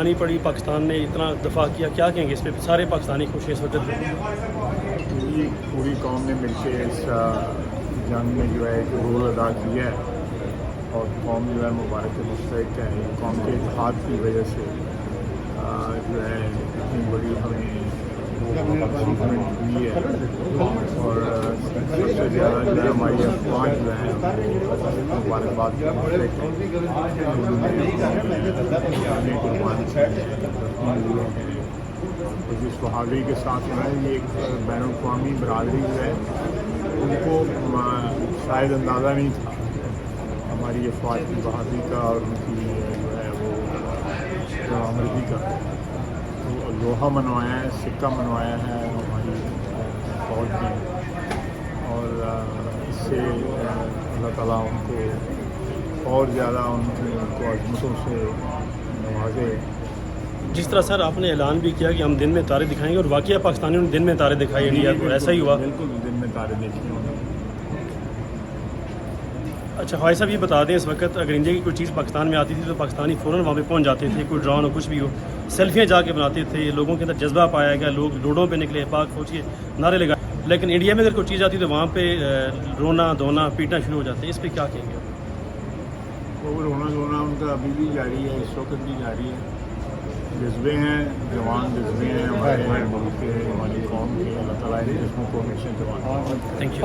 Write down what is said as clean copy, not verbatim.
آنی پڑی، پاکستان نے اتنا دفاع کیا، کیا کہیں گے اس پہ؟ سارے پاکستانی خوش ہیں اس وقت پہ؟ پوری قوم نے مل کے اس جنگ میں جو ہے ایک رول ادا کیا ہے اور قوم جو ہے مبارک مستحق ہے. قوم کے اتحاد کی وجہ سے جو ہے اتنی بڑی ہمیں اچیومنٹ ہوئی ہے. اور سب سے زیادہ جو ہے ہماری افواج جو ہے مبارکباد کے مستحق ہیں. جس بہادری کے ساتھ جو ہے یہ ایک بین الاقوامی برادری جو ہے ان کو شاید اندازہ نہیں تھا ہماری افواج کی بہادری کا اور ان کی جو ہے وہ آمدنی کا. تو لوہا منوایا ہے، سکہ منوایا ہے ہماری فوج نے، اور اس سے اللہ تعالیٰ ان کو اور زیادہ ان کو عظمتوں سے نوازے. جس طرح سر آپ نے اعلان بھی کیا کہ ہم دن میں تارے دکھائیں گے، اور واقعہ پاکستانیوں نے دن میں تارے دکھائے انڈیا کو، ایسا ہی ہوا؟ بالکل دن میں تارے دیکھے ہوں گے. اچھا خواجہ صاحب یہ بتا دیں، اس وقت اگر انڈیا کی کوئی چیز پاکستان میں آتی تھی تو پاکستانی فوراً وہاں پہ پہنچ جاتے تھے، کوئی ڈرون ہو کچھ بھی ہو، سیلفیاں جا کے بناتے تھے، لوگوں کے اندر جذبہ پایا گیا، لوگ روڈوں پہ نکلے، پاک فوج کے نعرے لگائے. لیکن انڈیا میں اگر کوئی چیز آتی تو وہاں پہ رونا دھونا پیٹنا شروع ہو جاتے ہیں. اس پہ کیا کہیں گے؟ وہ رونا دھونا ان کا ابھی بھی جاری ہے، اس وقت بھی جاری ہے. جذبے ہیں، جوان جذبے ہیں ہمارے ملک کے، ہماری قوم کے. اللہ تعالیٰ ان جذبوں کو ہمیشہ جوان. Thank you.